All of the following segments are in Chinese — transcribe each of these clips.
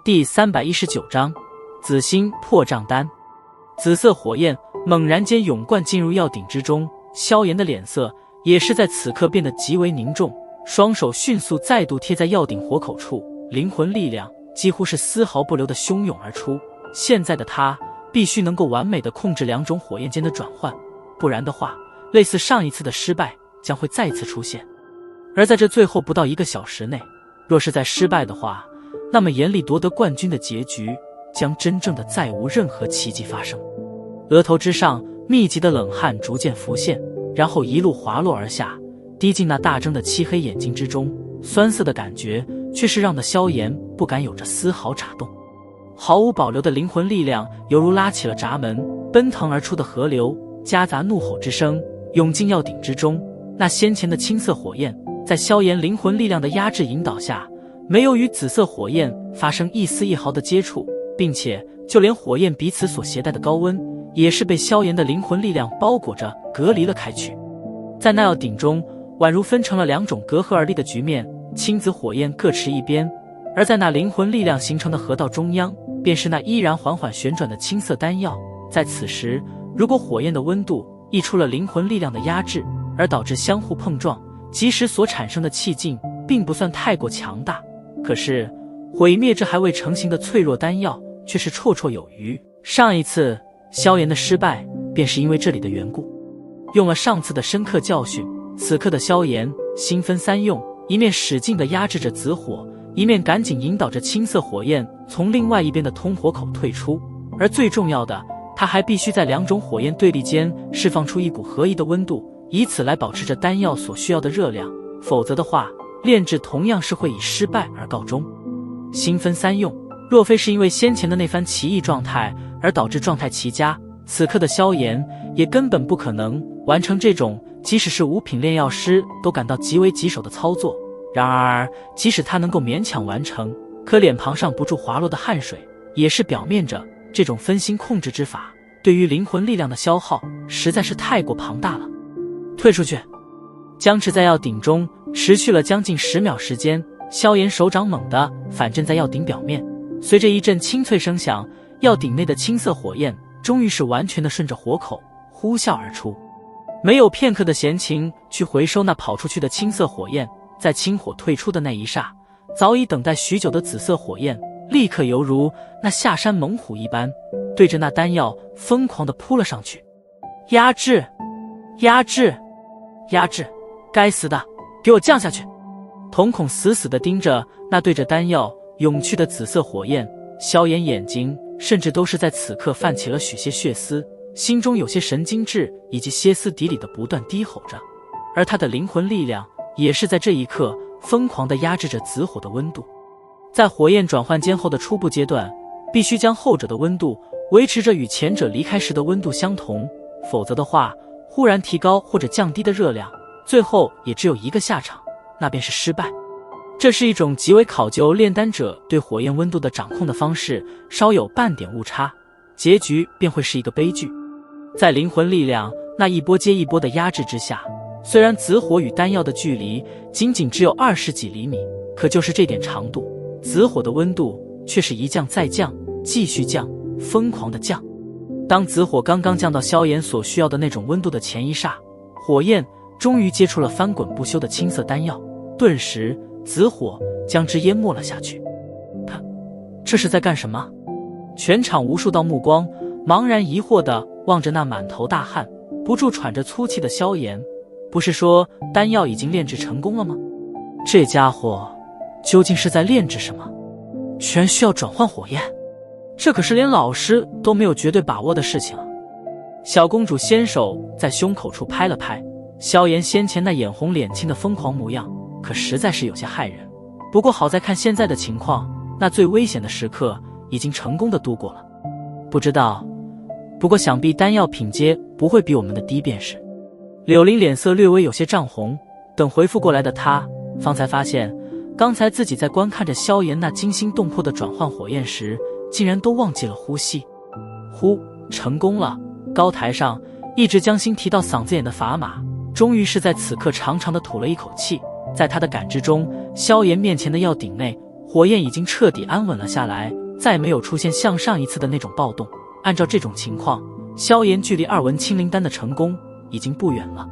第319章紫星破障丹。紫色火焰猛然间涌灌进入药鼎之中，萧炎的脸色也是在此刻变得极为凝重，双手迅速再度贴在药鼎火口处，灵魂力量几乎是丝毫不留地汹涌而出。现在的他必须能够完美地控制两种火焰间的转换，不然的话，类似上一次的失败将会再次出现。而在这最后不到1个小时内，若是再失败的话，那么严厉夺得冠军的结局将真正的再无任何奇迹发生。额头之上密集的冷汗逐渐浮现，然后一路滑落而下，滴进那大睁的漆黑眼睛之中，酸涩的感觉却是让的萧炎不敢有着丝毫眨动。毫无保留的灵魂力量犹如拉起了闸门，奔腾而出的河流夹杂怒吼之声涌进药鼎之中。那先前的青色火焰在萧炎灵魂力量的压制引导下，没有与紫色火焰发生一丝一毫的接触，并且就连火焰彼此所携带的高温也是被萧炎的灵魂力量包裹着隔离了开去。在那药鼎中宛如分成了2种隔阂而立的局面，青紫火焰各持一边，而在那灵魂力量形成的河道中央，便是那依然缓缓旋转的青色丹药。在此时，如果火焰的温度溢出了灵魂力量的压制，而导致相互碰撞，即使所产生的气劲并不算太过强大，可是毁灭这还未成型的脆弱丹药却是绰绰有余。上一次萧炎的失败便是因为这里的缘故。用了上次的深刻教训，此刻的萧炎心分三用，一面使劲地压制着紫火，一面赶紧引导着青色火焰从另外一边的通火口退出。而最重要的，他还必须在2种火焰对立间释放出一股合一的温度，以此来保持着丹药所需要的热量，否则的话，炼制同样是会以失败而告终。心分三用，若非是因为先前的那番奇异状态而导致状态奇佳，此刻的萧炎也根本不可能完成这种即使是5品炼药师都感到极为棘手的操作。然而即使他能够勉强完成，可脸庞上不住滑落的汗水也是表面着这种分心控制之法对于灵魂力量的消耗实在是太过庞大了。退出去！僵持在药鼎中持续了将近10秒时间，萧炎手掌猛地反震在药鼎表面，随着一阵清脆声响，药鼎内的青色火焰终于是完全的顺着火口呼啸而出。没有片刻的闲情去回收那跑出去的青色火焰，在青火退出的那一刹，早已等待许久的紫色火焰立刻犹如那下山猛虎一般，对着那丹药疯狂地扑了上去。压制！压制！压制！该死的，给我降下去！瞳孔死死地盯着那对着丹药涌去的紫色火焰，萧炎眼睛甚至都是在此刻泛起了许些血丝，心中有些神经质以及歇斯底里的不断低吼着，而他的灵魂力量也是在这一刻疯狂地压制着紫火的温度。在火焰转换间后的初步阶段，必须将后者的温度维持着与前者离开时的温度相同，否则的话，忽然提高或者降低的热量，最后也只有一个下场，那便是失败。这是一种极为考究炼丹者对火焰温度的掌控的方式，稍有半点误差，结局便会是一个悲剧。在灵魂力量那一波接一波的压制之下，虽然紫火与丹药的距离仅仅只有20几厘米，可就是这点长度，紫火的温度却是一降再降，继续降，疯狂的降。当紫火刚刚降到萧炎所需要的那种温度的前一刹，火焰终于接触了翻滚不休的青色丹药，顿时紫火将之淹没了下去。他这是在干什么？全场无数道目光茫然疑惑地望着那满头大汗不住喘着粗气的萧炎，不是说丹药已经炼制成功了吗？这家伙究竟是在炼制什么？居然需要转换火焰，这可是连老师都没有绝对把握的事情啊！小公主先手在胸口处拍了拍，萧炎先前那眼红脸青的疯狂模样可实在是有些骇人。不过好在看现在的情况，那最危险的时刻已经成功的度过了。不过想必丹药品阶不会比我们的低便是。柳林脸色略微有些涨红，等回复过来的她方才发现，刚才自己在观看着萧炎那惊心动魄的转换火焰时，竟然都忘记了呼吸。成功了！高台上一直将心提到嗓子眼的砝码终于是在此刻长长的吐了一口气。在他的感知中，萧炎面前的药鼎内火焰已经彻底安稳了下来，再没有出现像上一次的那种暴动。按照这种情况，萧炎距离2文清灵丹的成功已经不远了。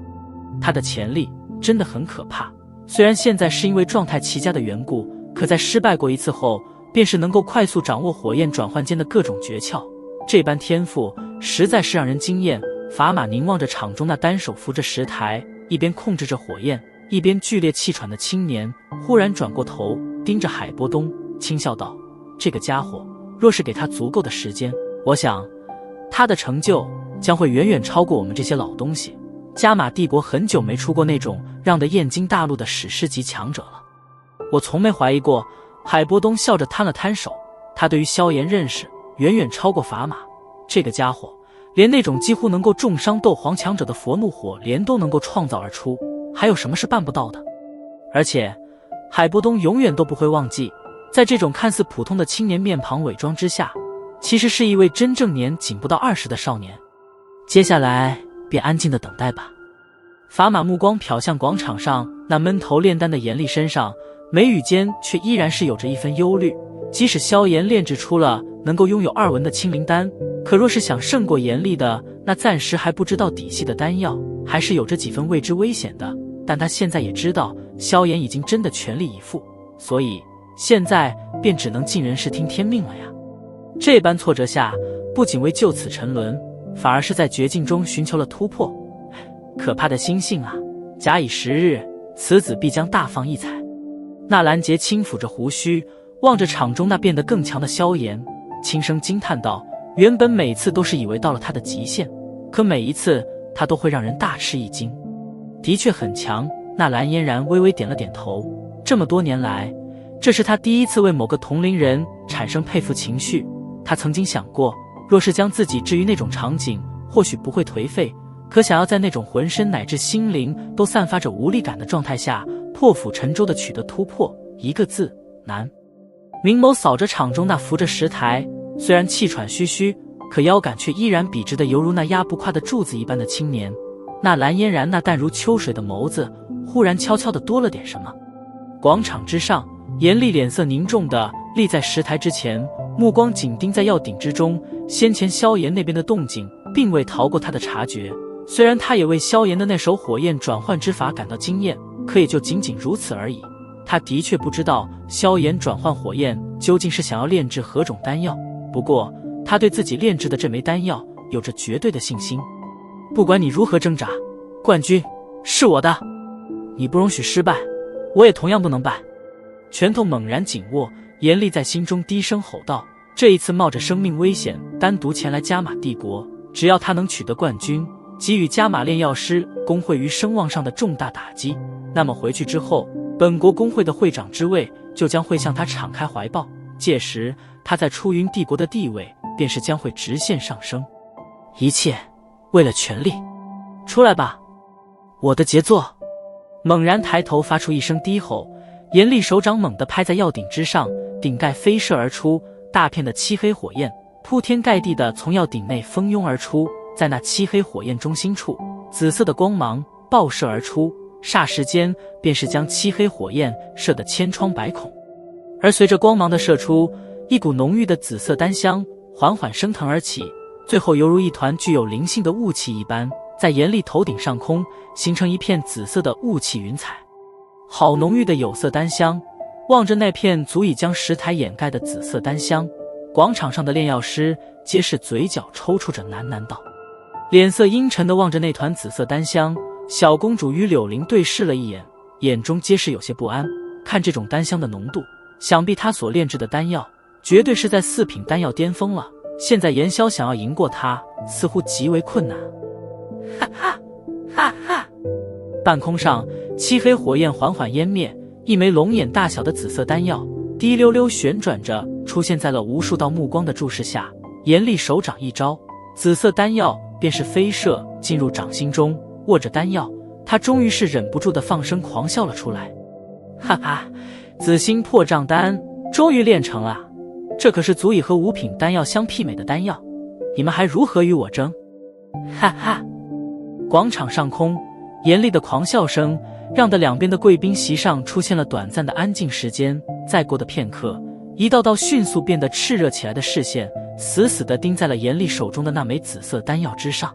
他的潜力真的很可怕，虽然现在是因为状态奇佳的缘故，可在失败过一次后，便是能够快速掌握火焰转换间的各种诀窍。这般天赋实在是让人惊艳。法玛凝望着场中那单手扶着石台，一边控制着火焰，一边剧烈气喘的青年，忽然转过头盯着海波东，轻笑道：“这个家伙，若是给他足够的时间，我想他的成就将会远远超过我们这些老东西。加玛帝国很久没出过那种让得燕京大陆的史诗级强者了。”我从没怀疑过。海波东笑着摊了摊手，他对于萧炎认识远远超过法玛。这个家伙连那种几乎能够重伤斗皇强者的佛怒火莲都能够创造而出，还有什么是办不到的？而且海波东永远都不会忘记，在这种看似普通的青年面庞伪装之下，其实是一位真正年仅不到20的少年。接下来便安静的等待吧。法玛目光瞟向广场上那闷头炼丹的严厉身上，眉宇间却依然是有着一分忧虑。即使萧炎炼制出了能够拥有2文的清灵丹，可若是想胜过严厉的那暂时还不知道底细的丹药，还是有着几分未知危险的。但他现在也知道萧炎已经真的全力以赴，所以现在便只能尽人事听天命了呀。这般挫折下，不仅未就此沉沦，反而是在绝境中寻求了突破。可怕的心性啊！假以时日，此子必将大放异彩。纳兰杰轻抚着胡须，望着场中那变得更强的萧炎，轻声惊叹道：“原本每次都是以为到了他的极限，可每一次他都会让人大吃一惊。”的确很强。纳兰嫣然微微点了点头。这么多年来，这是他第一次为某个同龄人产生佩服情绪。他曾经想过，若是将自己置于那种场景，或许不会颓废，可想要在那种浑身乃至心灵都散发着无力感的状态下，破釜沉舟地取得突破，一个字：难。明眸扫着场中那扶着石台，虽然气喘吁吁，可腰杆却依然笔直的犹如那压不垮的柱子一般的青年。那蓝嫣然那淡如秋水的眸子忽然悄悄地多了点什么。广场之上，严厉脸色凝重地立在石台之前，目光紧盯在药鼎之中。先前萧炎那边的动静并未逃过他的察觉，虽然他也为萧炎的那手火焰转换之法感到惊艳，可也就仅仅如此而已。他的确不知道萧炎转换火焰究竟是想要炼制何种丹药，不过他对自己炼制的这枚丹药有着绝对的信心。不管你如何挣扎，冠军是我的，你不容许失败，我也同样不能败。拳头猛然紧握，严厉在心中低声吼道：这一次冒着生命危险单独前来加玛帝国，只要他能取得冠军，给予加玛炼药师工会于声望上的重大打击，那么回去之后，本国工会的会长之位就将会向他敞开怀抱，届时他在出云帝国的地位便是将会直线上升。一切为了权力，出来吧，我的杰作！猛然抬头发出一声低吼，严厉手掌猛地拍在药鼎之上，鼎盖飞射而出，大片的漆黑火焰铺天盖地地从药鼎内蜂拥而出，在那漆黑火焰中心处，紫色的光芒爆射而出，霎时间便是将漆黑火焰射得千疮百孔。而随着光芒的射出，一股浓郁的紫色丹香缓缓升腾而起，最后犹如一团具有灵性的雾气一般，在严厉头顶上空形成一片紫色的雾气云彩。好浓郁的有色丹香！望着那片足以将石台掩盖的紫色丹香，广场上的炼药师皆是嘴角抽搐着喃喃道。脸色阴沉地望着那团紫色丹香，小公主与柳玲对视了一眼，眼中皆是有些不安。看这种丹香的浓度，想必她所炼制的丹药绝对是在4品丹药巅峰了。现在严萧想要赢过她，似乎极为困难。哈哈哈哈！半空上，漆黑火焰缓缓湮灭，一枚龙眼大小的紫色丹药滴溜溜旋转着出现在了无数道目光的注视下。严厉手掌一招，紫色丹药便是飞射进入掌心中。握着丹药，他终于是忍不住的放声狂笑了出来。哈哈，紫心破障丹终于炼成了，这可是足以和5品丹药相媲美的丹药，你们还如何与我争？哈哈！广场上空，严厉的狂笑声让得两边的贵宾席上出现了短暂的安静时间。再过的片刻，一道道迅速变得炽热起来的视线死死地盯在了严厉手中的那枚紫色丹药之上。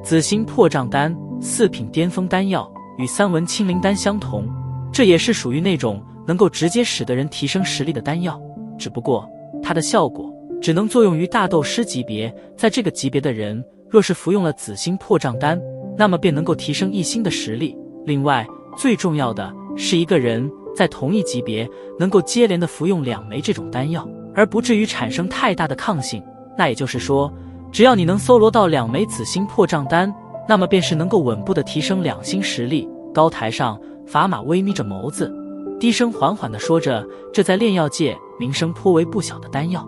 紫星破障丹，4品巅峰丹药，与三文清灵丹相同，这也是属于那种能够直接使得人提升实力的丹药，只不过它的效果只能作用于大斗师级别，在这个级别的人若是服用了紫星破障丹，那么便能够提升1星的实力。另外最重要的是，一个人在同一级别能够接连的服用2枚这种丹药，而不至于产生太大的抗性。那也就是说，只要你能搜罗到2枚紫星破障丹，那么便是能够稳步的提升2星实力。高台上，法玛微眯着眸子，低声缓缓地说着这在炼药界名声颇为不小的丹药。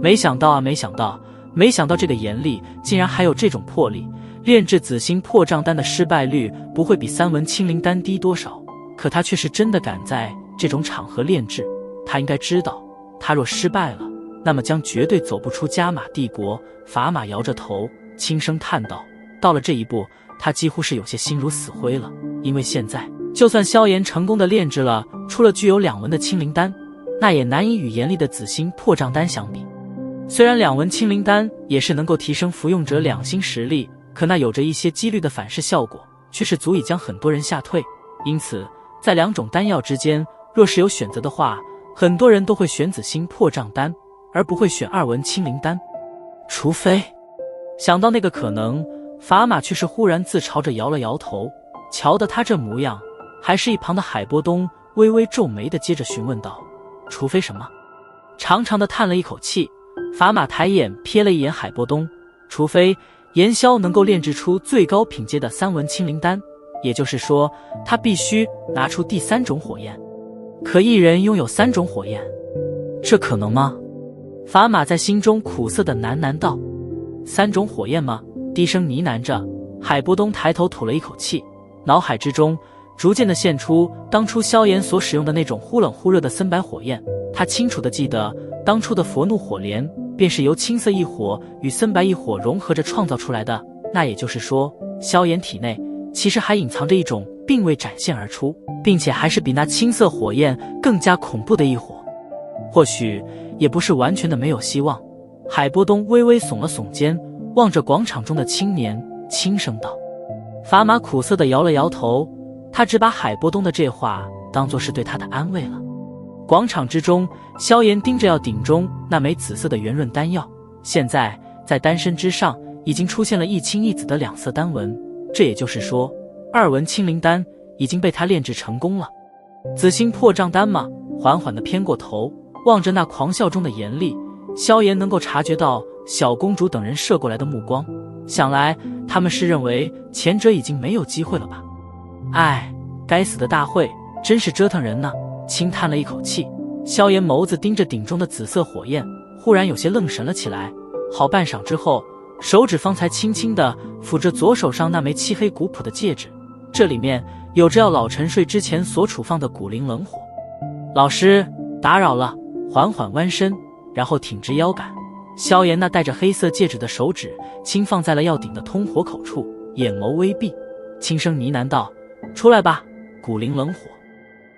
没想到啊，没想到这个严厉竟然还有这种魄力，炼制紫星破障丹的失败率不会比三文清灵丹低多少，可他却是真的敢在这种场合炼制。他应该知道，他若失败了，那么将绝对走不出加玛帝国。法玛摇着头轻声叹道，到了这一步，他几乎是有些心如死灰了。因为现在就算萧炎成功的炼制了出了具有2文的清灵丹，那也难以与严厉的紫星破障丹相比。虽然2文清灵丹也是能够提升服用者2星实力，可那有着一些几率的反噬效果，却是足以将很多人吓退。因此在2种丹药之间，若是有选择的话，很多人都会选紫星破障丹，而不会选2文清灵丹。除非……想到那个可能，法玛却是忽然自嘲着摇了摇头。瞧得他这模样，还是一旁的海波东微微皱眉的接着询问道：除非什么？长长的叹了一口气，法玛抬眼瞥了一眼海波东，除非炎萧能够炼制出最高品阶的3文清灵丹，也就是说他必须拿出第3种火焰。可一人拥有3种火焰，这可能吗？法玛在心中苦涩的喃喃道。3种火焰吗？低声呢喃着，海波东抬头吐了一口气，脑海之中逐渐的现出当初萧炎所使用的那种忽冷忽热的森白火焰。他清楚的记得，当初的佛怒火莲便是由青色异火与森白异火融合着创造出来的。那也就是说，萧炎体内其实还隐藏着一种并未展现而出，并且还是比那青色火焰更加恐怖的异火。或许也不是完全的没有希望。海波东微微耸了耸肩，望着广场中的青年，轻声道。法玛苦涩地摇了摇头，他只把海波东的这话当作是对他的安慰了。广场之中，萧炎盯着药鼎中那枚紫色的圆润丹药，现在在丹身之上已经出现了一青一紫的2色丹纹，这也就是说2文清灵丹已经被他炼制成功了。紫星破障丹吗？缓缓地偏过头，望着那狂笑中的严厉，萧炎能够察觉到小公主等人射过来的目光，想来他们是认为前者已经没有机会了吧。唉，该死的大会真是折腾人呢。轻叹了一口气，萧炎眸子盯着鼎中的紫色火焰，忽然有些愣神了起来。好半晌之后，手指方才轻轻地抚着左手上那枚漆黑古朴的戒指，这里面有着要老沉睡之前所处放的古灵冷火。老师，打扰了。缓缓弯身，然后挺直腰杆，萧炎那戴着黑色戒指的手指轻放在了药鼎的通火口处，眼眸微闭，轻声呢喃道：出来吧，古灵冷火。